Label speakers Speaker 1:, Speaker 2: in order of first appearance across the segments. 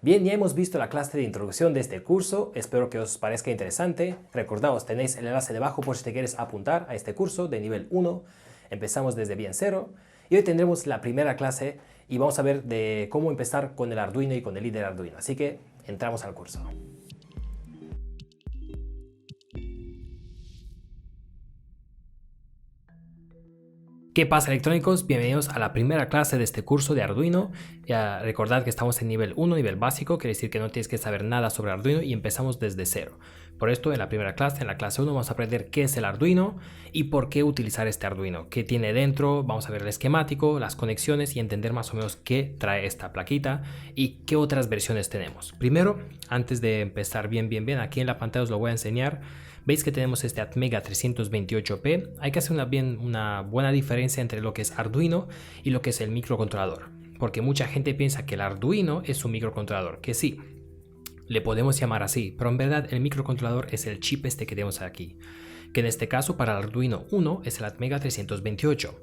Speaker 1: Bien, ya hemos visto la clase de introducción de este curso, espero que os parezca interesante. Recordaos, tenéis el enlace debajo por si te quieres apuntar a este curso de nivel 1. Empezamos desde bien 0 y hoy tendremos la primera clase y vamos a ver de cómo empezar con el Arduino y con el líder Arduino. Así que entramos al curso. ¿Qué pasa, electrónicos? Bienvenidos a la primera clase de este curso de Arduino. Recordad que estamos en nivel 1, nivel básico, quiere decir que no tienes que saber nada sobre Arduino y empezamos desde cero. Por esto, en la primera clase, en la clase 1, vamos a aprender qué es el Arduino y por qué utilizar este Arduino, qué tiene dentro, vamos a ver el esquemático, las conexiones y entender más o menos qué trae esta plaquita y qué otras versiones tenemos. Primero, antes de empezar bien, aquí en la pantalla os lo voy a enseñar. Veis que tenemos este Atmega 328P. Hay que hacer una buena diferencia entre lo que es Arduino y lo que es el microcontrolador. Porque mucha gente piensa que el Arduino es un microcontrolador, que sí, le podemos llamar así, pero en verdad el microcontrolador es el chip este que tenemos aquí, que en este caso para el Arduino 1 es el Atmega 328.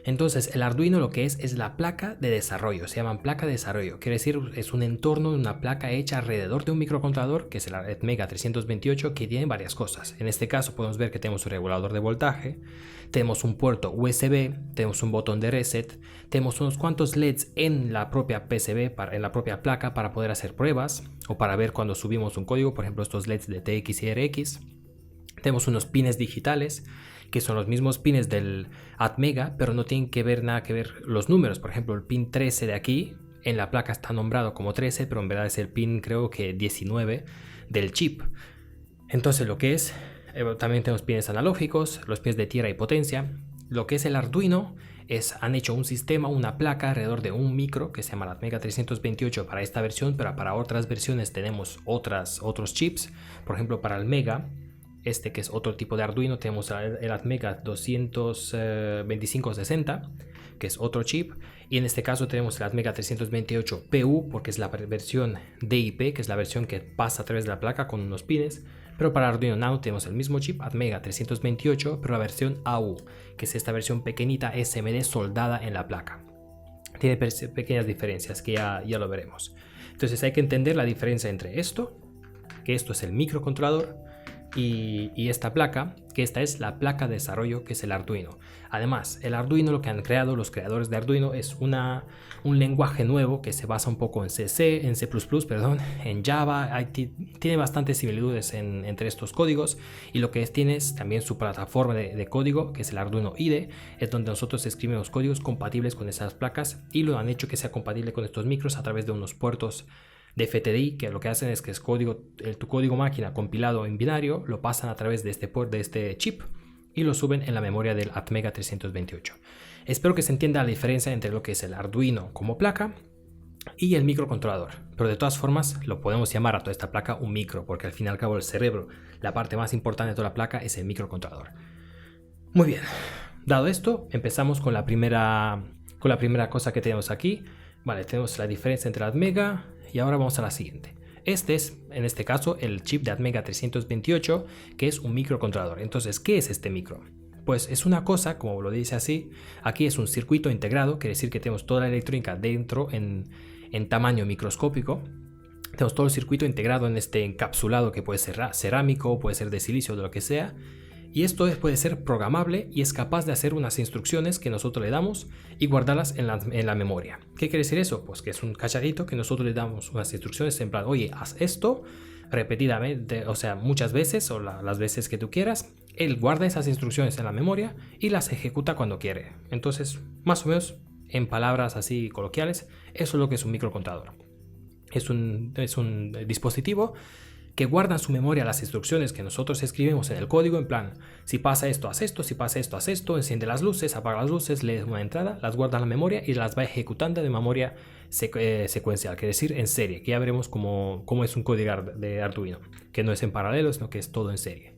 Speaker 1: Entonces el Arduino lo que es la placa de desarrollo, se llaman placa de desarrollo, quiere decir es un entorno de una placa hecha alrededor de un microcontrolador que es el Atmega 328 que tiene varias cosas. En este caso podemos ver que tenemos un regulador de voltaje, tenemos un puerto USB, tenemos un botón de reset, tenemos unos cuantos LEDs en la propia PCB, en la propia placa para poder hacer pruebas o para ver cuando subimos un código, por ejemplo estos LEDs de TX y RX. Tenemos unos pines digitales que son los mismos pines del Atmega, pero no tienen nada que ver los números. Por ejemplo, el pin 13 de aquí en la placa está nombrado como 13, pero en verdad es el pin creo que 19 del chip. Entonces lo que es, también tenemos pines analógicos, los pines de tierra y potencia. Lo que es el Arduino han hecho un sistema, una placa alrededor de un micro que se llama Atmega 328 para esta versión, pero para otras versiones tenemos otros chips. Por ejemplo, para el Mega, que es otro tipo de Arduino, tenemos el Atmega 22560, que es otro chip, y en este caso tenemos el Atmega 328 PU, porque es la versión DIP, que es la versión que pasa a través de la placa con unos pines. Pero para Arduino Nano tenemos el mismo chip, Atmega 328, pero la versión AU, que es esta versión pequeñita SMD soldada en la placa. Tiene pequeñas diferencias que ya lo veremos. Entonces hay que entender la diferencia entre esto, que esto es el microcontrolador, y esta placa, que esta es la placa de desarrollo, que es el Arduino. Además, el Arduino, lo que han creado los creadores de Arduino es un lenguaje nuevo que se basa un poco en C, perdón, en Java. Tiene bastantes similitudes entre estos códigos, y lo que tiene es también su plataforma de código, que es el Arduino IDE, es donde nosotros escribimos códigos compatibles con esas placas, y lo han hecho que sea compatible con estos micros a través de unos puertos de FTDI, que lo que hacen es que es tu código máquina compilado en binario, lo pasan a través de este chip y lo suben en la memoria del Atmega 328. Espero que se entienda la diferencia entre lo que es el Arduino como placa y el microcontrolador, pero de todas formas lo podemos llamar a toda esta placa un micro, porque al fin y al cabo el cerebro, la parte más importante de toda la placa, es el microcontrolador. Muy bien, dado esto, empezamos con la primera cosa que tenemos aquí. Vale, tenemos la diferencia entre Atmega y ahora vamos a la siguiente. Este es, en este caso, el chip de Atmega 328, que es un microcontrolador. Entonces, ¿qué es este micro? Pues es una cosa, como lo dice así, aquí es un circuito integrado, quiere decir que tenemos toda la electrónica dentro en tamaño microscópico. Tenemos todo el circuito integrado en este encapsulado que puede ser cerámico, puede ser de silicio, de lo que sea. Y esto puede ser programable y es capaz de hacer unas instrucciones que nosotros le damos y guardarlas en la memoria. ¿Qué quiere decir eso? Pues que es un cacharrito que nosotros le damos unas instrucciones en plan, oye, haz esto repetidamente, o sea, muchas veces o las veces que tú quieras. Él guarda esas instrucciones en la memoria y las ejecuta cuando quiere. Entonces, más o menos, en palabras así coloquiales, eso es lo que es un microcontrolador. Es un dispositivo que guardan en su memoria las instrucciones que nosotros escribimos en el código, en plan, si pasa esto, haz esto, si pasa esto, haz esto, enciende las luces, apaga las luces, lee una entrada, las guarda en la memoria y las va ejecutando de memoria secuencial, que decir en serie, que ya veremos cómo es un código de Arduino, que no es en paralelo, sino que es todo en serie.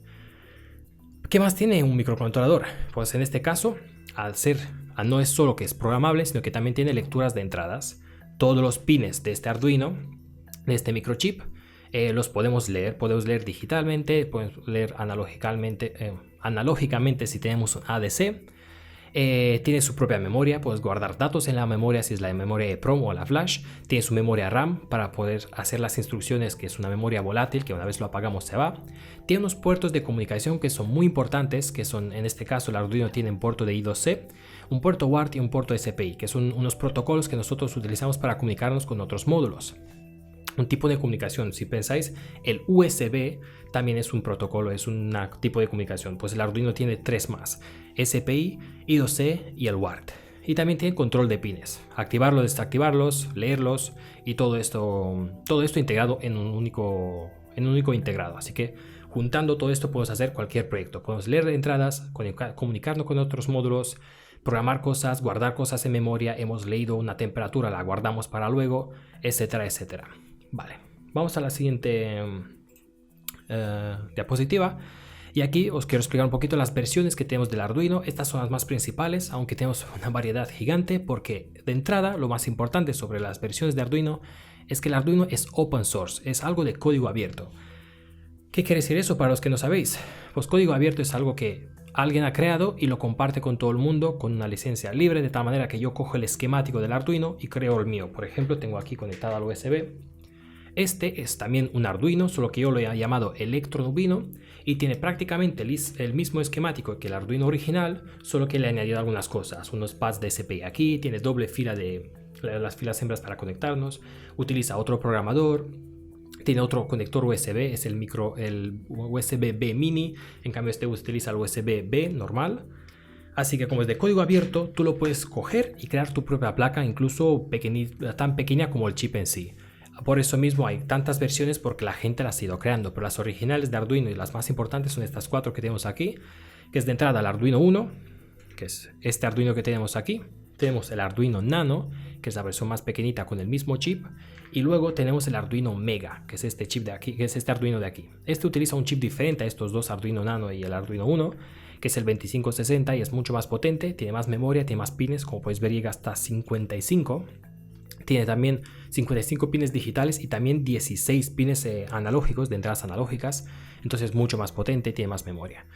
Speaker 1: ¿Qué más tiene un microcontrolador? Pues en este caso, no es solo que es programable, sino que también tiene lecturas de entradas. Todos los pines de este Arduino, de este microchip, los podemos leer digitalmente, podemos leer analógicamente si tenemos un ADC, Tiene su propia memoria, puedes guardar datos en la memoria si es la memoria EEPROM o la flash. Tiene su memoria RAM para poder hacer las instrucciones, que es una memoria volátil que una vez lo apagamos se va. Tiene unos puertos de comunicación que son muy importantes, que son, en este caso el Arduino tiene un puerto de I2C, un puerto UART y un puerto SPI, que son unos protocolos que nosotros utilizamos para comunicarnos con otros módulos. Un tipo de comunicación, si pensáis, el USB también es un protocolo, es un tipo de comunicación. Pues el Arduino tiene 3 más: SPI, I2C y el UART. Y también tiene control de pines, activarlos, desactivarlos, leerlos y todo esto integrado en un único integrado. Así que juntando todo esto podemos hacer cualquier proyecto. Podemos leer entradas, comunicarnos con otros módulos, programar cosas, guardar cosas en memoria. Hemos leído una temperatura, la guardamos para luego, etcétera, etcétera. Vale, vamos a la siguiente diapositiva. Y aquí os quiero explicar un poquito las versiones que tenemos del Arduino. Estas son las más principales, aunque tenemos una variedad gigante, porque de entrada lo más importante sobre las versiones de Arduino es que el Arduino es open source, es algo de código abierto. ¿Qué quiere decir eso para los que no sabéis? Pues código abierto es algo que alguien ha creado y lo comparte con todo el mundo con una licencia libre, de tal manera que yo cojo el esquemático del Arduino y creo el mío. Por ejemplo, tengo aquí conectado al USB. Este es también un Arduino, solo que yo lo he llamado Electronubino y tiene prácticamente el mismo esquemático que el Arduino original, solo que le he añadido algunas cosas, unos pads de SPI aquí, tiene doble fila de las filas hembras para conectarnos, utiliza otro programador, tiene otro conector USB, es el USB-B mini, en cambio este utiliza el USB-B normal. Así que como es de código abierto, tú lo puedes coger y crear tu propia placa, incluso tan pequeña como el chip en sí. Por eso mismo hay tantas versiones, porque la gente las ha ido creando, pero las originales de Arduino y las más importantes son estas 4 que tenemos aquí, que es de entrada el Arduino 1, que es este Arduino que tenemos aquí. Tenemos el Arduino Nano, que es la versión más pequeñita con el mismo chip, y luego tenemos el Arduino Mega, que es este chip de aquí, que es este Arduino de aquí. Este utiliza un chip diferente a estos dos Arduino Nano y el Arduino 1, que es el 2560 y es mucho más potente, tiene más memoria, tiene más pines, como podéis ver llega hasta 55. Tiene también 55 pines digitales y también 16 pines analógicos, de entradas analógicas, entonces mucho más potente, tiene más memoria.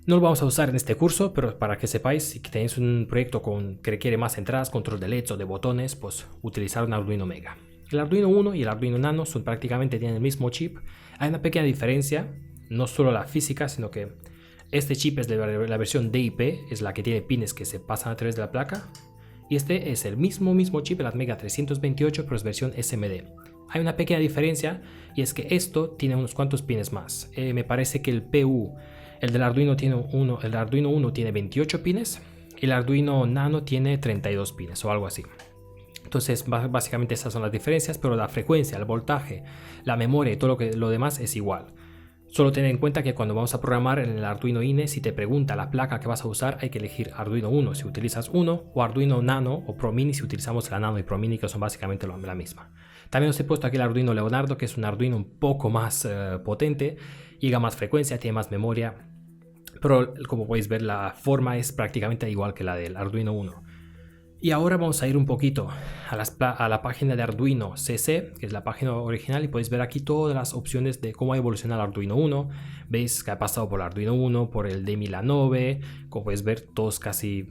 Speaker 1: No lo vamos a usar en este curso, pero para que sepáis, si tenéis un proyecto que requiere más entradas, control de LEDs o de botones, pues utilizar un Arduino Mega. El Arduino 1 y el Arduino Nano tienen el mismo chip. Hay una pequeña diferencia, no solo la física, sino que este chip es de la versión DIP, es la que tiene pines que se pasan a través de la placa. Y este es el mismo chip, el Atmega 328, pero es versión SMD. Hay una pequeña diferencia y es que esto tiene unos cuantos pines más. Me parece que el PU, el del Arduino el Arduino 1 tiene 28 pines y el Arduino Nano tiene 32 pines o algo así. Entonces básicamente esas son las diferencias, pero la frecuencia, el voltaje, la memoria y todo lo demás es igual. Solo ten en cuenta que cuando vamos a programar en el Arduino INE, si te pregunta la placa que vas a usar, hay que elegir Arduino 1 si utilizas 1 o Arduino Nano o Pro Mini si utilizamos la Nano y Pro Mini, que son básicamente la misma. También os he puesto aquí el Arduino Leonardo, que es un Arduino un poco más potente, llega a más frecuencia, tiene más memoria, pero como podéis ver la forma es prácticamente igual que la del Arduino 1. Y ahora vamos a ir un poquito a la página de Arduino CC, que es la página original, y podéis ver aquí todas las opciones de cómo ha evolucionado el Arduino 1. Veis que ha pasado por el Arduino 1, por el de Milanove, como podéis ver todos casi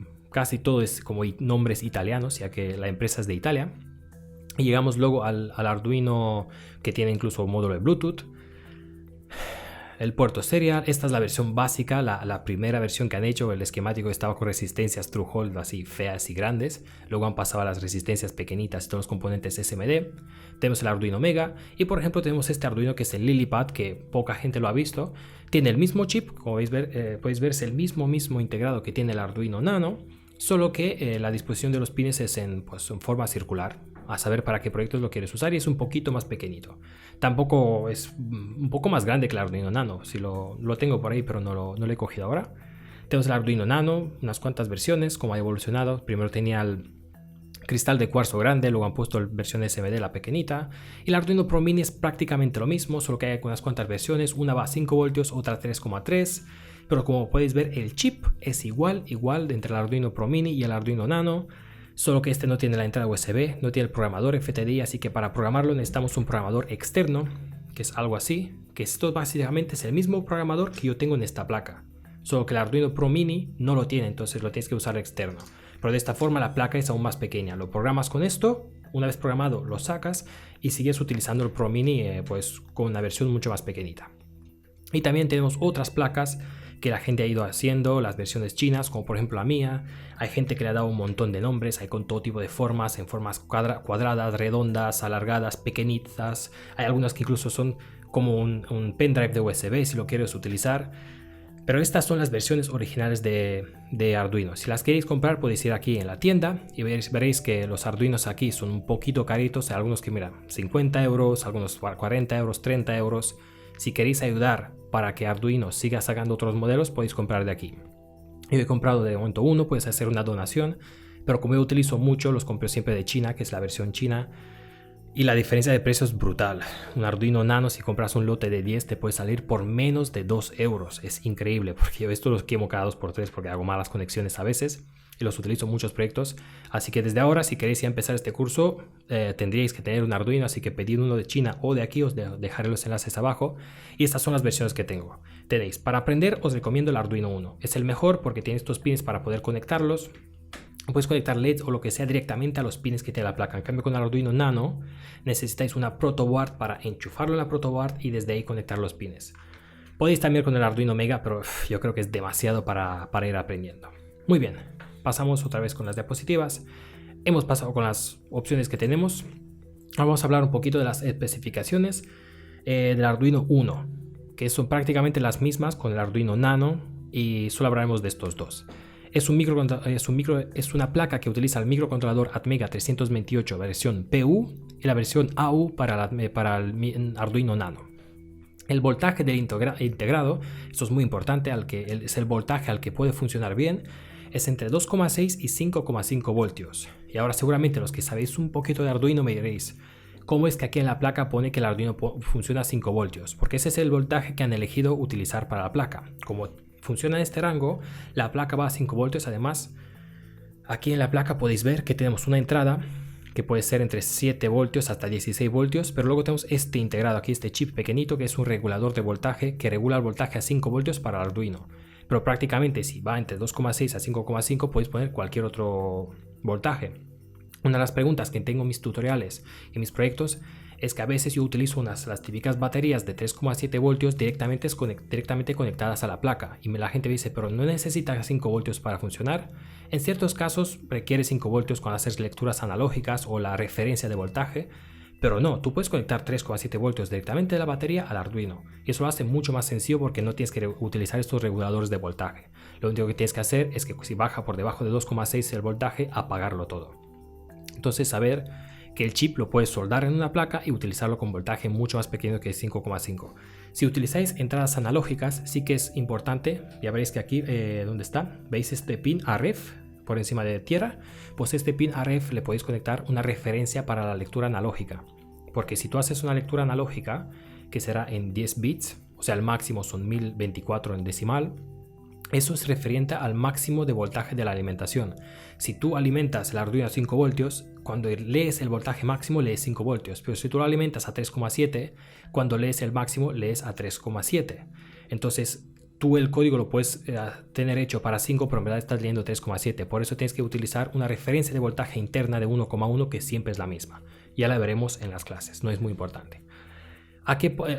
Speaker 1: todo es como nombres italianos, ya que la empresa es de Italia. Y llegamos luego al Arduino que tiene incluso un módulo de Bluetooth. El puerto serial, esta es la versión básica, la primera versión que han hecho. El esquemático estaba con resistencias Through-Hole así feas y grandes, luego han pasado a las resistencias pequeñitas y todos los componentes SMD. Tenemos el Arduino Mega y por ejemplo tenemos este Arduino que es el Lilipad, que poca gente lo ha visto. Tiene el mismo chip, como podéis ver es el mismo integrado que tiene el Arduino Nano, solo que la disposición de los pines es en forma circular, a saber para qué proyectos lo quieres usar, y es un poquito más pequeñito. Tampoco es un poco más grande que el Arduino Nano, si lo tengo por ahí, pero no lo he cogido ahora. Tenemos el Arduino Nano, unas cuantas versiones, como ha evolucionado. Primero tenía el cristal de cuarzo grande, luego han puesto la versión SMD, la pequeñita. Y el Arduino Pro Mini es prácticamente lo mismo, solo que hay unas cuantas versiones, una va a 5 voltios, otra 3,3. Pero como podéis ver, el chip es igual entre el Arduino Pro Mini y el Arduino Nano. Solo que este no tiene la entrada USB, no tiene el programador FTDI, así que para programarlo necesitamos un programador externo, que es algo así, que esto básicamente es el mismo programador que yo tengo en esta placa. solo que el Arduino Pro Mini no lo tiene, entonces lo tienes que usar externo. Pero de esta forma la placa es aún más pequeña. Lo programas con esto, una vez programado lo sacas y sigues utilizando el Pro Mini pues con una versión mucho más pequeñita. Y también tenemos otras placas que la gente ha ido haciendo, las versiones chinas, como por ejemplo la mía. Hay gente que le ha dado un montón de nombres, hay con todo tipo de formas, en formas cuadradas, redondas, alargadas, pequeñitas. Hay algunas que incluso son como un pendrive de USB si lo quieres utilizar. Pero estas son las versiones originales de Arduino. Si las queréis comprar podéis ir aquí en la tienda y veréis que los Arduinos aquí son un poquito caritos. Hay algunos que mira, 50 euros, algunos 40 euros, 30 euros. Si queréis ayudar para que Arduino siga sacando otros modelos, podéis comprar de aquí. Yo he comprado de momento uno, puedes hacer una donación, pero como yo utilizo mucho, los compro siempre de China, que es la versión china. Y la diferencia de precio es brutal. Un Arduino Nano, si compras un lote de 10, te puede salir por menos de 2 euros. Es increíble, porque yo esto los quemo cada 2x3 porque hago malas conexiones a veces y los utilizo en muchos proyectos. Así que desde ahora, si queréis ya empezar este curso, tendríais que tener un Arduino, así que pedid uno de China o de aquí, os dejaré los enlaces abajo. Y estas son las versiones que tengo. Tenéis, para aprender os recomiendo el Arduino 1. Es el mejor porque tiene estos pins para poder conectarlos. Puedes conectar LEDs o lo que sea directamente a los pins que tiene la placa. En cambio con el Arduino Nano necesitáis una protoboard para enchufarlo en la protoboard y desde ahí conectar los pins. Podéis también con el Arduino Mega, pero yo creo que es demasiado para ir aprendiendo. Muy bien, pasamos otra vez con las diapositivas. Hemos pasado con las opciones que tenemos. Ahora vamos a hablar un poquito de las especificaciones del Arduino 1, que son prácticamente las mismas con el Arduino Nano y solo hablaremos de estos dos. Es una placa que utiliza el microcontrolador Atmega 328 versión PU y la versión AU para el Arduino Nano. El voltaje del integrado, esto es muy importante, es el voltaje al que puede funcionar bien, es entre 2,6 y 5,5 voltios. Y ahora seguramente los que sabéis un poquito de Arduino me diréis, ¿cómo es que aquí en la placa pone que el Arduino funciona a 5 voltios? Porque ese es el voltaje que han elegido utilizar para la placa. Como funciona en este rango, la placa va a 5 voltios. Además, aquí en la placa podéis ver que tenemos una entrada que puede ser entre 7 voltios hasta 16 voltios, pero luego tenemos este integrado aquí, este chip pequeñito que es un regulador de voltaje que regula el voltaje a 5 voltios para el Arduino. Pero prácticamente si va entre 2,6 a 5,5 podéis poner cualquier otro voltaje. Una de las preguntas que tengo en mis tutoriales y mis proyectos es que a veces yo utilizo las típicas baterías de 3,7 voltios directamente conectadas a la placa y la gente me dice, pero no necesitas 5 voltios para funcionar. En ciertos casos requiere 5 voltios cuando haces lecturas analógicas o la referencia de voltaje, pero no, tú puedes conectar 3,7 voltios directamente de la batería al Arduino y eso lo hace mucho más sencillo porque no tienes que utilizar estos reguladores de voltaje. Lo único que tienes que hacer es que si baja por debajo de 2,6 el voltaje, apagarlo todo. Entonces saber que el chip lo puedes soldar en una placa y utilizarlo con voltaje mucho más pequeño que 5,5. Si utilizáis entradas analógicas, sí que es importante. Ya veréis que aquí, ¿dónde está? ¿Veis este pin AREF por encima de tierra? Pues este pin AREF le podéis conectar una referencia para la lectura analógica. Porque si tú haces una lectura analógica, que será en 10 bits, o sea, el máximo son 1024 en decimal, eso es referente al máximo de voltaje de la alimentación. Si tú alimentas el Arduino a 5 voltios, cuando lees el voltaje máximo lees 5 voltios, pero si tú lo alimentas a 3,7, cuando lees el máximo lees a 3,7. Entonces tú el código lo puedes tener hecho para 5, pero en verdad estás leyendo 3,7. Por eso tienes que utilizar una referencia de voltaje interna de 1,1 que siempre es la misma. Ya la veremos en las clases, no es muy importante.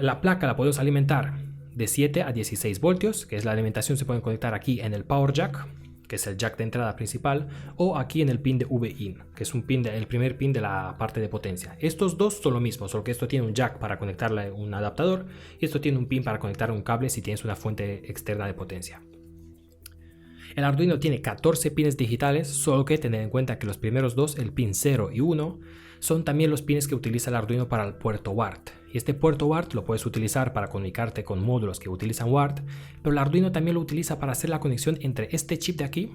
Speaker 1: La placa la podemos alimentar de 7 a 16 voltios, que es la alimentación. Se pueden conectar aquí en el Power Jack, que es el jack de entrada principal, o aquí en el pin de V-in, que es el primer pin de la parte de potencia. Estos dos son lo mismo, solo que esto tiene un jack para conectarle un adaptador y esto tiene un pin para conectar un cable si tienes una fuente externa de potencia. El Arduino tiene 14 pines digitales, solo que tened en cuenta que los primeros dos, el pin 0 y 1, son también los pines que utiliza el Arduino para el puerto WART. Y este puerto WART lo puedes utilizar para comunicarte con módulos que utilizan WART, pero el Arduino también lo utiliza para hacer la conexión entre este chip de aquí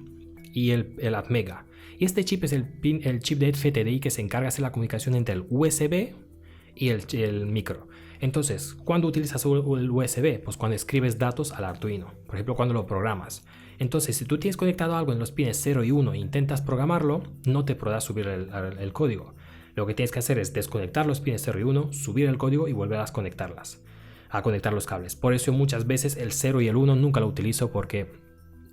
Speaker 1: y el Atmega. Y este chip es el chip de FTDI que se encarga de hacer la comunicación entre el USB y el micro. Entonces, ¿cuándo utilizas el USB? Pues cuando escribes datos al Arduino, por ejemplo cuando lo programas. Entonces, si tú tienes conectado algo en los pines 0 y 1 e intentas programarlo, no te podrás subir el código. Lo que tienes que hacer es desconectar los pines 0 y 1, subir el código y volver a conectar los cables. Por eso muchas veces el 0 y el 1 nunca lo utilizo porque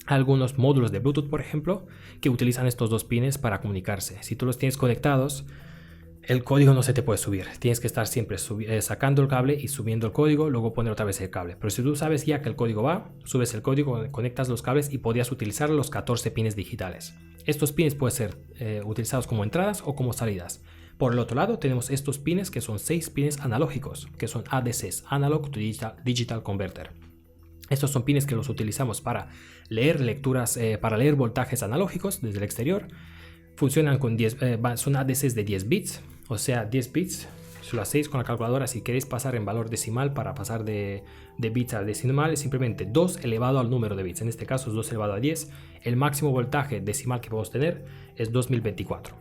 Speaker 1: algunos módulos de Bluetooth, por ejemplo, que utilizan estos dos pines para comunicarse. Si tú los tienes conectados, el código no se te puede subir. Tienes que estar siempre sacando el cable y subiendo el código, luego poner otra vez el cable. Pero si tú sabes ya que el código va, subes el código, conectas los cables y podrías utilizar los 14 pines digitales. Estos pines pueden ser utilizados como entradas o como salidas. Por el otro lado tenemos estos pines que son 6 pines analógicos, que son ADCs, Analog to Digital Converter. Estos son pines que los utilizamos para leer lecturas, para leer voltajes analógicos desde el exterior. Funcionan con 10, son ADCs de 10 bits, o sea 10 bits. Si lo hacéis con la calculadora, si queréis pasar en valor decimal para pasar de bits a decimal, es simplemente 2 elevado al número de bits. En este caso es 2 elevado a 10. El máximo voltaje decimal que podemos tener es 2024.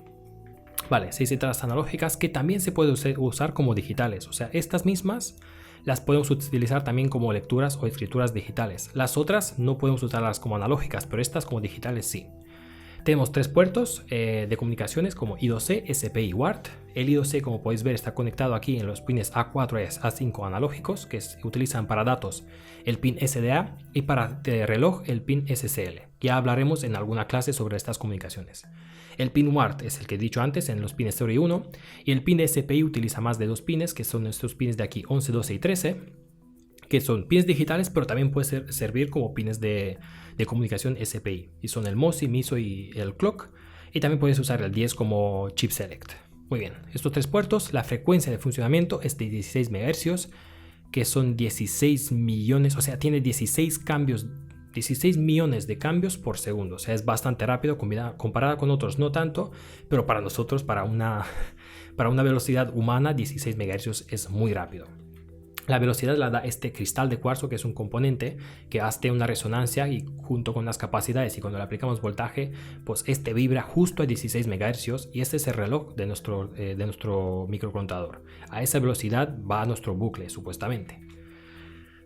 Speaker 1: Vale, 6 entradas analógicas que también se pueden usar como digitales. O sea, estas mismas las podemos utilizar también como lecturas o escrituras digitales. Las otras no podemos usarlas como analógicas, pero estas como digitales sí. Tenemos 3 puertos de comunicaciones como I2C, SPI y WART. El I2C, como podéis ver, está conectado aquí en los pines A4 y A5 analógicos, que se utilizan para datos el pin SDA, y para reloj el pin SCL. Ya hablaremos en alguna clase sobre estas comunicaciones. El pin WART es el que he dicho antes en los pines 0 y 1, y el pin de SPI utiliza más de 2 pines, que son estos pines de aquí 11, 12 y 13, que son pines digitales, pero también puede servir como pines de comunicación SPI, y son el MOSI, MISO y el clock, y también puedes usar el 10 como chip select. Muy bien, estos 3 puertos, la frecuencia de funcionamiento es de 16 MHz, que son 16 millones, o sea, tiene 16 millones de cambios por segundo. O sea, es bastante rápido comparada con otros, no tanto, pero para nosotros, para una velocidad humana, 16 MHz es muy rápido. La velocidad la da este cristal de cuarzo, que es un componente que hace una resonancia, y junto con las capacidades y cuando le aplicamos voltaje, pues este vibra justo a 16 MHz, y este es el reloj de nuestro microcontador. A esa velocidad va nuestro bucle, supuestamente.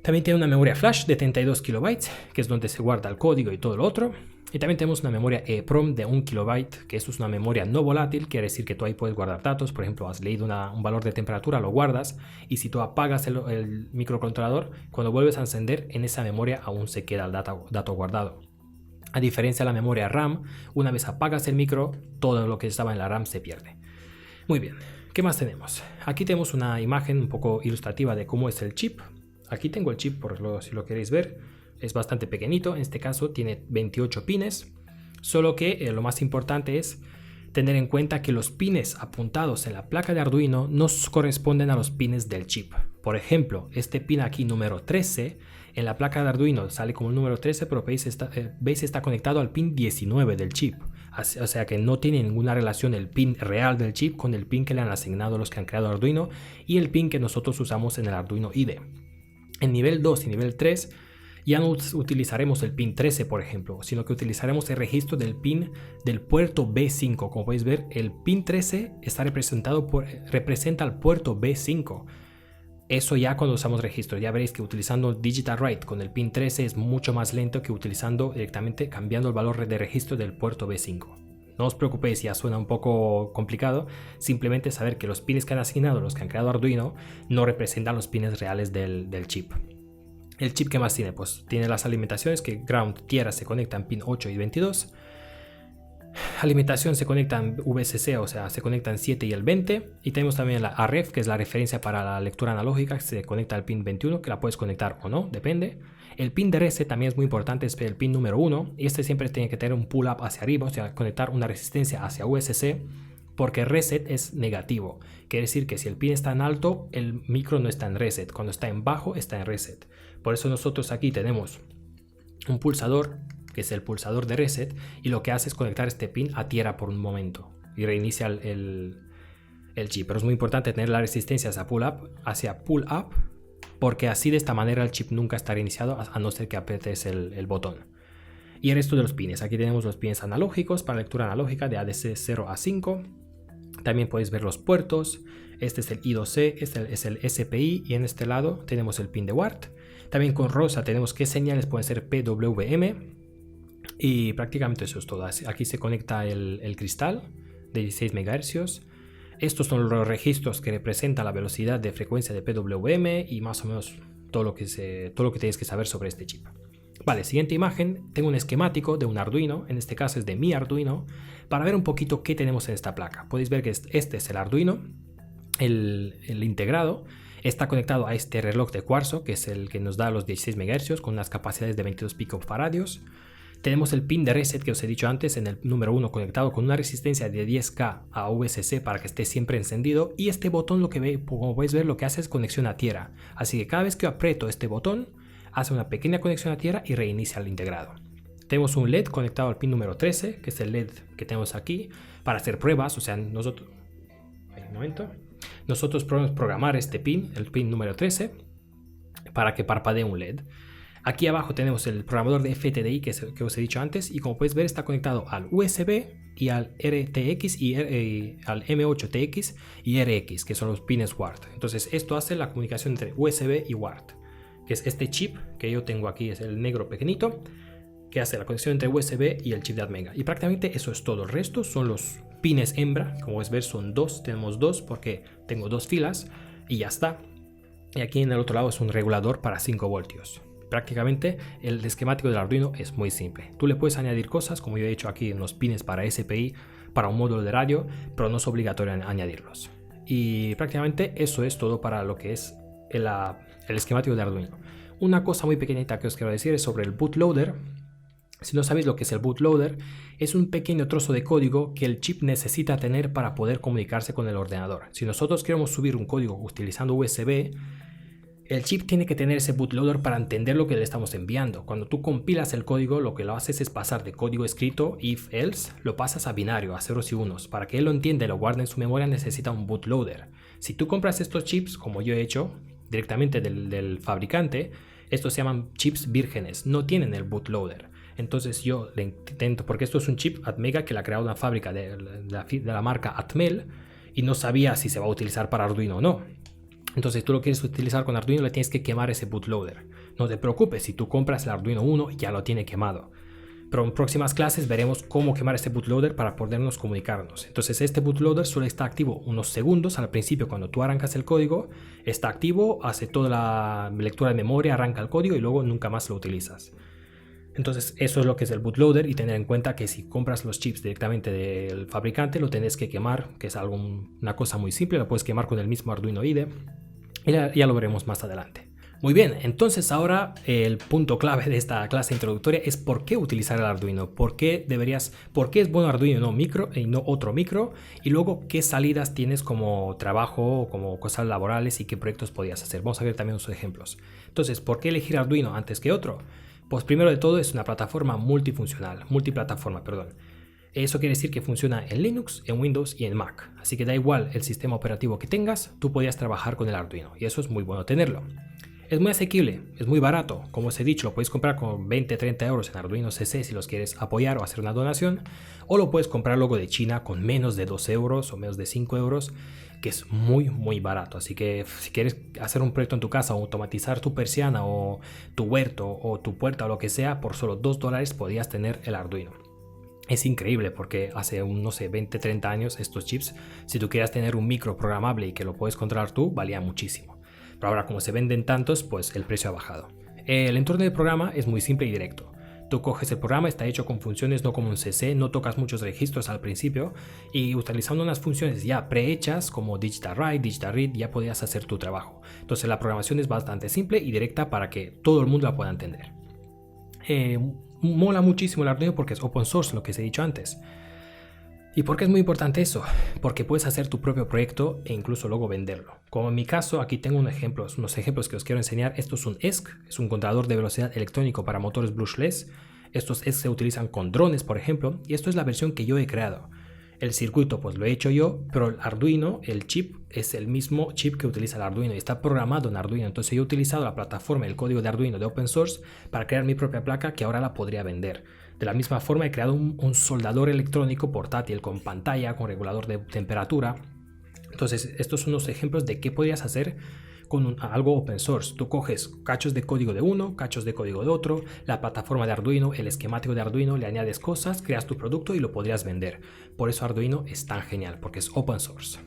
Speaker 1: También tiene una memoria flash de 32 KB, que es donde se guarda el código y todo lo otro. Y también tenemos una memoria EEPROM de 1 KB, que eso es una memoria no volátil, quiere decir que tú ahí puedes guardar datos. Por ejemplo, has leído un valor de temperatura, lo guardas, y si tú apagas el microcontrolador, cuando vuelves a encender, en esa memoria aún se queda el dato guardado. A diferencia de la memoria RAM, una vez apagas el micro, todo lo que estaba en la RAM se pierde. Muy bien, ¿qué más tenemos? Aquí tenemos una imagen un poco ilustrativa de cómo es el chip. Aquí tengo el chip, si lo queréis ver. Es bastante pequeñito, en este caso tiene 28 pines, solo que lo más importante es tener en cuenta que los pines apuntados en la placa de Arduino no corresponden a los pines del chip. Por ejemplo, este pin aquí número 13, en la placa de Arduino sale como el número 13, pero veis está conectado al pin 19 del chip. O sea que no tiene ninguna relación el pin real del chip con el pin que le han asignado los que han creado Arduino y el pin que nosotros usamos en el Arduino IDE. En nivel 2 y nivel 3 ya no utilizaremos el pin 13, por ejemplo, sino que utilizaremos el registro del pin del puerto B5. Como podéis ver, el pin 13 representa al puerto B5. Eso ya cuando usamos registro, ya veréis que utilizando Digital Write con el pin 13 es mucho más lento que utilizando directamente cambiando el valor de registro del puerto B5. No os preocupéis, ya suena un poco complicado, simplemente saber que los pines que han asignado los que han creado Arduino no representan los pines reales del chip. El chip que más tiene, pues tiene las alimentaciones, que ground, tierra se conectan pin 8 y 22. Alimentación se conectan VCC, o sea, se conectan 7 y el 20. Y tenemos también la AREF, que es la referencia para la lectura analógica, que se conecta al pin 21, que la puedes conectar o no, depende. El pin de reset también es muy importante, es el pin número 1. Y este siempre tiene que tener un pull up hacia arriba, o sea, conectar una resistencia hacia VCC, porque reset es negativo. Quiere decir que si el pin está en alto, el micro no está en reset. Cuando está en bajo, está en reset. Por eso nosotros aquí tenemos un pulsador, que es el pulsador de reset, y lo que hace es conectar este pin a tierra por un momento y reinicia el chip. Pero es muy importante tener la resistencia hacia pull up, porque así de esta manera el chip nunca está reiniciado a no ser que apretes el botón. Y el resto de los pines, aquí tenemos los pines analógicos para lectura analógica de ADC 0 a 5. También podéis ver los puertos. Este es el I2C, este es el SPI, y en este lado tenemos el pin de WART. También con rosa tenemos qué señales pueden ser PWM. Y prácticamente eso es todo. Aquí se conecta el cristal de 16 MHz. Estos son los registros que representan la velocidad de frecuencia de PWM y más o menos todo lo que tenéis que saber sobre este chip. Vale, siguiente imagen, tengo un esquemático de un Arduino, en este caso es de mi Arduino, para ver un poquito qué tenemos en esta placa. Podéis ver que este es el Arduino, el integrado, está conectado a este reloj de cuarzo, que es el que nos da los 16 MHz con unas capacidades de 22 picofaradios. Tenemos el pin de reset que os he dicho antes en el número 1 conectado con una resistencia de 10K a VSC para que esté siempre encendido, y este botón, como podéis ver, lo que hace es conexión a tierra, así que cada vez que aprieto este botón hace una pequeña conexión a tierra y reinicia el integrado. Tenemos un LED conectado al pin número 13, que es el LED que tenemos aquí para hacer pruebas. O sea, nosotros podemos programar este pin, el pin número 13, para que parpadee un LED. Aquí abajo tenemos el programador de FTDI que os he dicho antes, y como puedes ver está conectado al USB y al RTX y al M8TX y RX, que son los pines WART. Entonces esto hace la comunicación entre USB y WART, que es este chip que yo tengo aquí, es el negro pequeñito, que hace la conexión entre USB y el chip de Atmega. Y prácticamente eso es todo. El resto son los pines hembra, como puedes ver son dos, tenemos dos porque tengo dos filas y ya está. Y aquí en el otro lado es un regulador para 5 voltios. Prácticamente el esquemático del Arduino es muy simple. Tú le puedes añadir cosas, como yo he hecho aquí en los pines para SPI, para un módulo de radio, pero no es obligatorio añadirlos. Y prácticamente eso es todo para lo que es el esquemático de Arduino. Una cosa muy pequeñita que os quiero decir es sobre el bootloader. Si no sabéis lo que es el bootloader, es un pequeño trozo de código que el chip necesita tener para poder comunicarse con el ordenador. Si nosotros queremos subir un código utilizando USB, el chip tiene que tener ese bootloader para entender lo que le estamos enviando. Cuando tú compilas el código, lo que lo haces es pasar de código escrito, if, else, lo pasas a binario, a ceros y unos. Para que él lo entienda y lo guarde en su memoria necesita un bootloader. Si tú compras estos chips, como yo he hecho, directamente del fabricante, estos se llaman chips vírgenes, no tienen el bootloader. Entonces yo le intento, porque esto es un chip Atmega que la ha creado una fábrica de la marca Atmel y no sabía si se va a utilizar para Arduino o no. Entonces tú lo quieres utilizar con Arduino, le tienes que quemar ese bootloader. No te preocupes, si tú compras el Arduino 1 ya lo tiene quemado. Pero en próximas clases veremos cómo quemar este bootloader para podernos comunicarnos. Entonces este bootloader solo está activo unos segundos al principio. Cuando tú arrancas el código, está activo, hace toda la lectura de memoria, arranca el código y luego nunca más lo utilizas. Entonces eso es lo que es el bootloader, y tener en cuenta que si compras los chips directamente del fabricante lo tienes que quemar, que es una cosa muy simple, lo puedes quemar con el mismo Arduino IDE y ya lo veremos más adelante. Muy bien, entonces ahora el punto clave de esta clase introductoria es por qué utilizar el Arduino, por qué es bueno Arduino y no otro micro, y luego qué salidas tienes como trabajo, como cosas laborales y qué proyectos podías hacer. Vamos a ver también unos ejemplos. Entonces, ¿por qué elegir Arduino antes que otro? Pues primero de todo es una multiplataforma. Eso quiere decir que funciona en Linux, en Windows y en Mac. Así que da igual el sistema operativo que tengas, tú podías trabajar con el Arduino. Y eso es muy bueno tenerlo. Es muy asequible, es muy barato. Como os he dicho, lo puedes comprar con 20-30 euros en Arduino CC si los quieres apoyar o hacer una donación. O lo puedes comprar luego de China con menos de 2 euros o menos de 5 euros, que es muy barato. Así que si quieres hacer un proyecto en tu casa o automatizar tu persiana o tu huerto o tu puerta o lo que sea, por solo $2 podías tener el Arduino. Es increíble porque hace no sé, 20-30 años estos chips, si tú quieras tener un micro programable y que lo puedes controlar tú, valía muchísimo. Pero ahora como se venden tantos, pues el precio ha bajado. El entorno del programa es muy simple y directo. Tú coges el programa, está hecho con funciones, no como un CC, no tocas muchos registros al principio, y utilizando unas funciones ya prehechas como digital write, digital read, ya podías hacer tu trabajo. Entonces la programación es bastante simple y directa para que todo el mundo la pueda entender. Mola muchísimo el Arduino porque es open source, lo que os he dicho antes. ¿Y por qué es muy importante eso? Porque puedes hacer tu propio proyecto e incluso luego venderlo. Como en mi caso, aquí tengo unos ejemplos que os quiero enseñar. Esto es un ESC, es un contador de velocidad electrónico para motores brushless. Estos ESC se utilizan con drones, por ejemplo, y esto es la versión que yo he creado. El circuito pues lo he hecho yo, pero el Arduino, el chip, es el mismo chip que utiliza el Arduino y está programado en Arduino. Entonces yo he utilizado la plataforma, el código de Arduino de open source para crear mi propia placa que ahora la podría vender. De la misma forma he creado un soldador electrónico portátil con pantalla, con regulador de temperatura. Entonces estos son unos ejemplos de qué podrías hacer con algo open source. Tú coges cachos de código de uno, cachos de código de otro, la plataforma de Arduino, el esquemático de Arduino, le añades cosas, creas tu producto y lo podrías vender. Por eso Arduino es tan genial, porque es open source.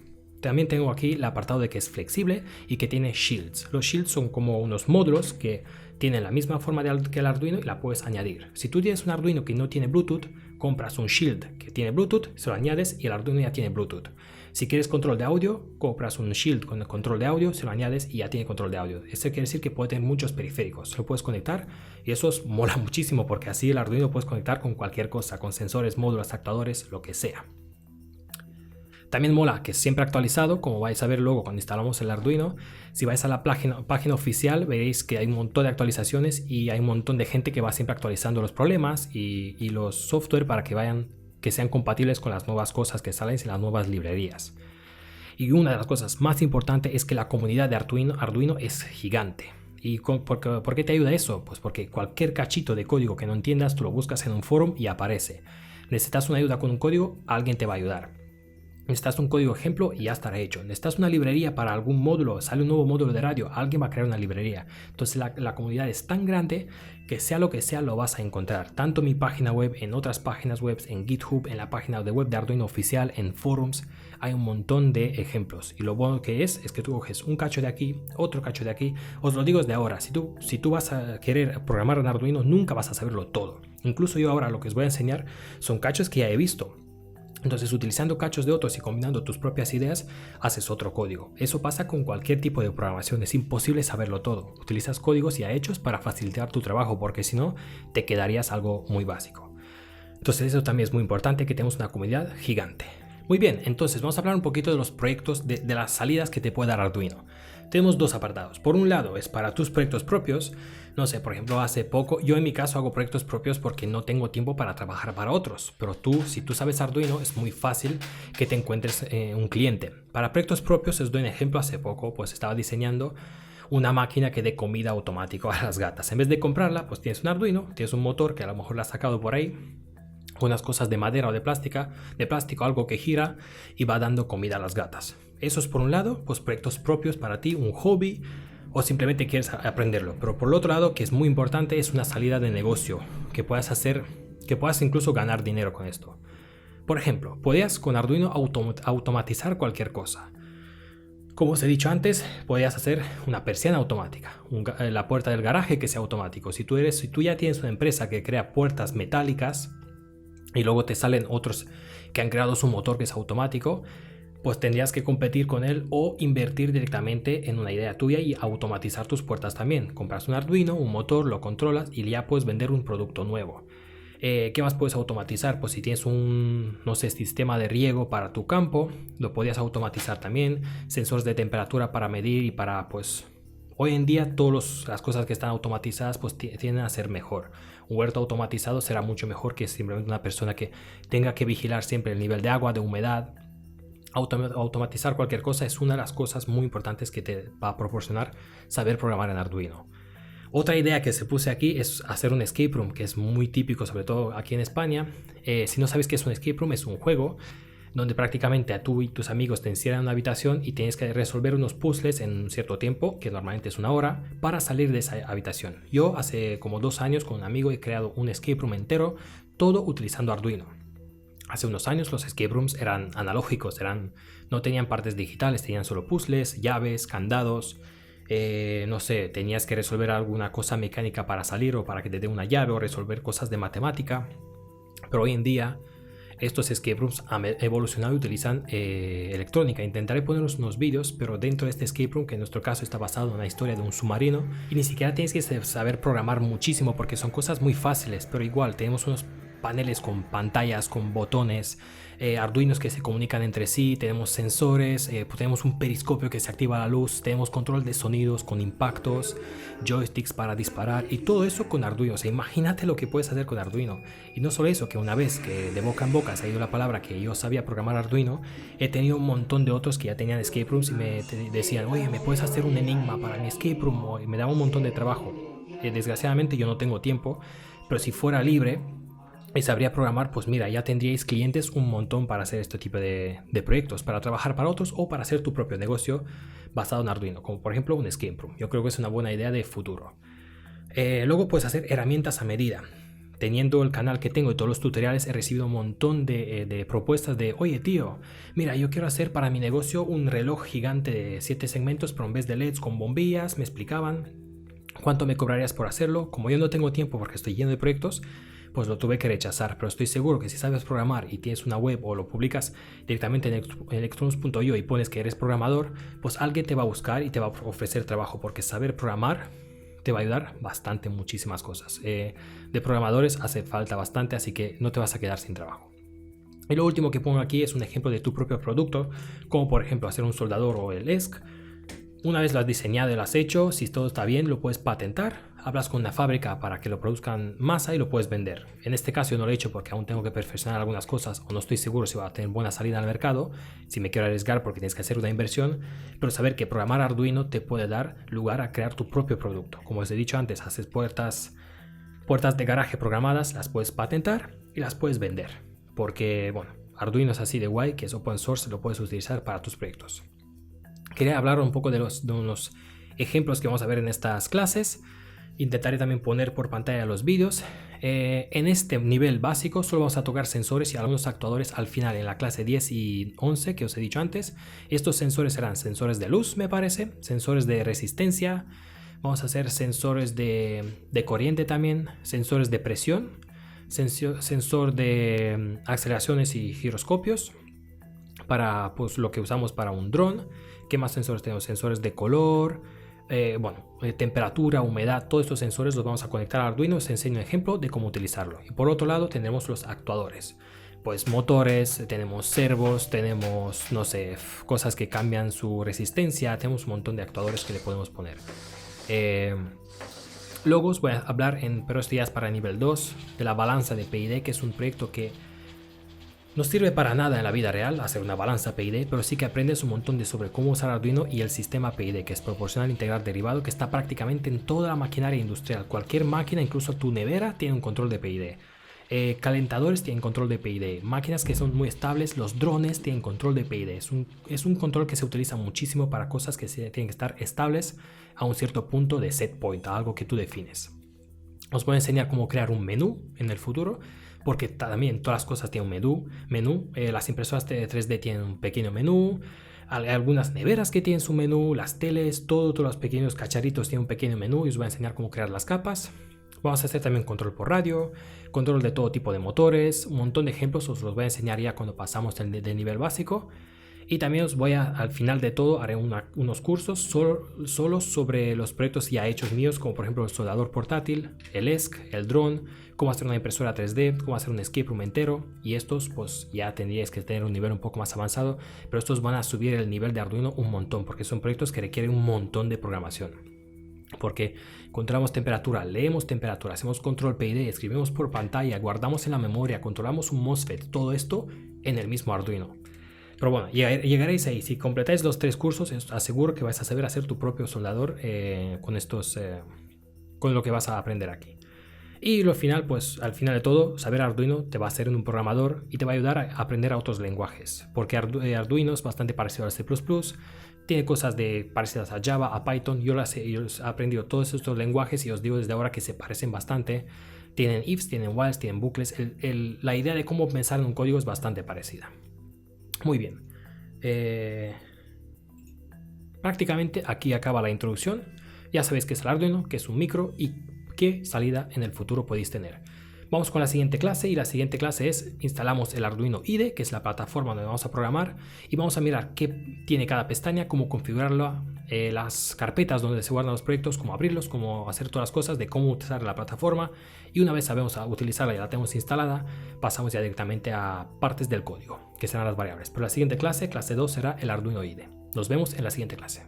Speaker 1: También tengo aquí el apartado de que es flexible y que tiene shields. Los shields son como unos módulos que tienen la misma forma que el Arduino y la puedes añadir. Si tú tienes un Arduino que no tiene Bluetooth, compras un shield que tiene Bluetooth, se lo añades y el Arduino ya tiene Bluetooth. Si quieres control de audio, compras un shield con el control de audio, se lo añades y ya tiene control de audio. Eso quiere decir que puede tener muchos periféricos, lo puedes conectar y eso mola muchísimo porque así el Arduino puedes conectar con cualquier cosa, con sensores, módulos, actuadores, lo que sea. También mola que es siempre actualizado, como vais a ver luego cuando instalamos el Arduino. Si vais a la página oficial veréis que hay un montón de actualizaciones y hay un montón de gente que va siempre actualizando los problemas y los software para que sean compatibles con las nuevas cosas que salen y las nuevas librerías. Y una de las cosas más importantes es que la comunidad de Arduino es gigante. ¿Y por qué te ayuda eso? Pues porque cualquier cachito de código que no entiendas, tú lo buscas en un foro y aparece. Necesitas una ayuda con un código, alguien te va a ayudar. Necesitas un código ejemplo y ya estará hecho. Necesitas una librería para algún módulo, sale un nuevo módulo de radio, alguien va a crear una librería. Entonces la comunidad es tan grande que sea lo que sea lo vas a encontrar. Tanto en mi página web, en otras páginas web, en GitHub, en la página web de Arduino oficial, en forums, hay un montón de ejemplos. Y lo bueno que es que tú coges un cacho de aquí, otro cacho de aquí. Os lo digo desde ahora, si tú vas a querer programar en Arduino, nunca vas a saberlo todo. Incluso yo ahora lo que os voy a enseñar son cachos que ya he visto. Entonces, utilizando cachos de otros y combinando tus propias ideas, haces otro código. Eso pasa con cualquier tipo de programación, es imposible saberlo todo. Utilizas códigos ya hechos para facilitar tu trabajo, porque si no, te quedarías algo muy básico. Entonces, eso también es muy importante, que tenemos una comunidad gigante. Muy bien, entonces vamos a hablar un poquito de los proyectos, de las salidas que te puede dar Arduino. Tenemos dos apartados. Por un lado es para tus proyectos propios. No sé, por ejemplo, hace poco, yo en mi caso hago proyectos propios porque no tengo tiempo para trabajar para otros. Pero si tú sabes Arduino, es muy fácil que te encuentres un cliente. Para proyectos propios, os doy un ejemplo. Hace poco, pues estaba diseñando una máquina que dé comida automática a las gatas. En vez de comprarla, pues tienes un Arduino, tienes un motor que a lo mejor la has sacado por ahí, unas cosas de madera o de plástico, algo que gira y va dando comida a las gatas. Eso es por un lado, pues proyectos propios para ti, un hobby o simplemente quieres aprenderlo. Pero por el otro lado, que es muy importante, es una salida de negocio que puedas hacer, que puedas incluso ganar dinero con esto. Por ejemplo, podías con Arduino automatizar cualquier cosa. Como os he dicho antes, podías hacer una persiana automática, la puerta del garaje que sea automático. Si tú ya tienes una empresa que crea puertas metálicas y luego te salen otros que han creado su motor que es automático, pues tendrías que competir con él o invertir directamente en una idea tuya y automatizar tus puertas también. Compras un Arduino, un motor, lo controlas y ya puedes vender un producto nuevo. ¿Qué más puedes automatizar? Pues si tienes un, no sé, sistema de riego para tu campo, lo podías automatizar también. Sensores de temperatura para medir y para, pues, hoy en día todas las cosas que están automatizadas pues tienden a ser mejor. Un huerto automatizado será mucho mejor que simplemente una persona que tenga que vigilar siempre el nivel de agua, de humedad. Automatizar cualquier cosa es una de las cosas muy importantes que te va a proporcionar saber programar en Arduino. Otra idea que se puse aquí es hacer un escape room, que es muy típico, sobre todo aquí en España. Si no sabéis qué es un escape room, es un juego donde prácticamente a tú y tus amigos te encierran en una habitación y tienes que resolver unos puzzles en un cierto tiempo, que normalmente es 1 hora, para salir de esa habitación. Yo hace como 2 años con un amigo he creado un escape room entero, todo utilizando Arduino. Hace unos años los escape rooms eran analógicos, no tenían partes digitales, tenían solo puzzles, llaves, candados. No sé, tenías que resolver alguna cosa mecánica para salir o para que te dé una llave o resolver cosas de matemática. Pero hoy en día estos escape rooms han evolucionado y utilizan electrónica. Intentaré poneros unos vídeos, pero dentro de este escape room, que en nuestro caso está basado en la historia de un submarino, y ni siquiera tienes que saber programar muchísimo porque son cosas muy fáciles, pero igual tenemos unos paneles con pantallas, con botones, Arduinos que se comunican entre sí, tenemos sensores, tenemos un periscopio que se activa la luz, tenemos control de sonidos con impactos, joysticks para disparar y todo eso con Arduino. O sea, imagínate lo que puedes hacer con Arduino. Y no solo eso, que una vez que de boca en boca se ha ido la palabra que yo sabía programar Arduino, he tenido un montón de otros que ya tenían escape rooms y me decían, oye, ¿me puedes hacer un enigma para mi escape room? Y me daba un montón de trabajo. Desgraciadamente yo no tengo tiempo, pero si fuera libre y sabría programar, pues mira, ya tendríais clientes un montón para hacer este tipo de proyectos, para trabajar para otros o para hacer tu propio negocio basado en Arduino, como por ejemplo un escape room. Yo creo que es una buena idea de futuro. Luego puedes hacer herramientas a medida. teniendo el canal que tengo y todos los tutoriales, he recibido un montón de propuestas de, oye tío, mira, yo quiero hacer para mi negocio un reloj gigante de 7 segmentos, pero en vez de LEDs con bombillas. Me explicaban cuánto me cobrarías por hacerlo. Como yo no tengo tiempo porque estoy lleno de proyectos, pues lo tuve que rechazar, pero estoy seguro que si sabes programar y tienes una web o lo publicas directamente en electronos.io y pones que eres programador, pues alguien te va a buscar y te va a ofrecer trabajo, porque saber programar te va a ayudar bastante en muchísimas cosas. De programadores hace falta bastante, así que no te vas a quedar sin trabajo. Y lo último que pongo aquí es un ejemplo de tu propio producto, como por ejemplo hacer un soldador o el ESC. Una vez lo has diseñado y lo has hecho, si todo está bien, lo puedes patentar. Hablas con una fábrica para que lo produzcan masa y lo puedes vender. En este caso yo no lo he hecho porque aún tengo que perfeccionar algunas cosas o no estoy seguro si va a tener buena salida al mercado, si me quiero arriesgar porque tienes que hacer una inversión, pero saber que programar Arduino te puede dar lugar a crear tu propio producto. Como os he dicho antes, haces puertas de garaje programadas, las puedes patentar y las puedes vender. Porque, bueno, Arduino es así de guay, que es open source, lo puedes utilizar para tus proyectos. Quería hablar un poco de unos ejemplos que vamos a ver en estas clases. Intentaré también poner por pantalla los vídeos. En este nivel básico solo vamos a tocar sensores y algunos actuadores al final, en la clase 10 y 11 que os he dicho antes. Estos sensores serán sensores de luz, me parece, sensores de resistencia. Vamos a hacer sensores de corriente también, sensores de presión, sensor de aceleraciones y giroscopios, para pues, lo que usamos para un dron. ¿Qué más sensores tenemos? Sensores de color, temperatura, humedad. Todos estos sensores los vamos a conectar a Arduino. Os enseño un ejemplo de cómo utilizarlo. Y por otro lado tenemos los actuadores, pues motores, tenemos servos, tenemos, no sé, cosas que cambian su resistencia. Tenemos un montón de actuadores que le podemos poner. Luego os voy a hablar pero este ya es para nivel 2 de la balanza de PID, que es un proyecto que no sirve para nada en la vida real hacer una balanza PID, pero sí que aprendes un montón sobre cómo usar Arduino y el sistema PID, que es proporcional integral derivado, que está prácticamente en toda la maquinaria industrial. Cualquier máquina, incluso tu nevera, tiene un control de PID. Calentadores tienen control de PID. Máquinas que son muy estables, los drones tienen control de PID. Es un control que se utiliza muchísimo para cosas que tienen que estar estables a un cierto punto de set point, a algo que tú defines. Os voy a enseñar cómo crear un menú en el futuro, porque también todas las cosas tienen un menú. Las impresoras 3D tienen un pequeño menú, hay algunas neveras que tienen su menú, las teles, todos los pequeños cacharritos tienen un pequeño menú y os voy a enseñar cómo crear las capas. Vamos a hacer también control por radio, control de todo tipo de motores, un montón de ejemplos os los voy a enseñar ya cuando pasamos del nivel básico. Y también os voy al final de todo, haré unos cursos solo sobre los proyectos ya hechos míos, como por ejemplo el soldador portátil, el ESC, el dron, cómo hacer una impresora 3D, cómo hacer un escape room entero. Y estos pues ya tendríais que tener un nivel un poco más avanzado, pero estos van a subir el nivel de Arduino un montón, porque son proyectos que requieren un montón de programación. Porque controlamos temperatura, leemos temperatura, hacemos control PID, escribimos por pantalla, guardamos en la memoria, controlamos un MOSFET, todo esto en el mismo Arduino. Pero bueno, llegaréis ahí. Si completáis los 3 cursos, os aseguro que vais a saber hacer tu propio soldador con lo que vas a aprender aquí. Y lo final, pues al final de todo, saber Arduino te va a hacer en un programador y te va a ayudar a aprender a otros lenguajes. Porque Arduino es bastante parecido al C++, tiene cosas parecidas a Java, a Python. Yo he aprendido todos estos lenguajes y os digo desde ahora que se parecen bastante. Tienen ifs, tienen whiles, tienen bucles. La idea de cómo pensar en un código es bastante parecida. Muy bien, prácticamente aquí acaba la introducción. Ya sabéis qué es el Arduino, qué es un micro y qué salida en el futuro podéis tener. Vamos con la siguiente clase, y la siguiente clase es instalamos el Arduino IDE, que es la plataforma donde vamos a programar, y vamos a mirar qué tiene cada pestaña, cómo configurarla, las carpetas donde se guardan los proyectos, cómo abrirlos, cómo hacer todas las cosas, de cómo utilizar la plataforma. Y una vez sabemos a utilizarla y la tenemos instalada, pasamos ya directamente a partes del código, que serán las variables. Pero la siguiente clase 2, será el Arduino IDE. Nos vemos en la siguiente clase.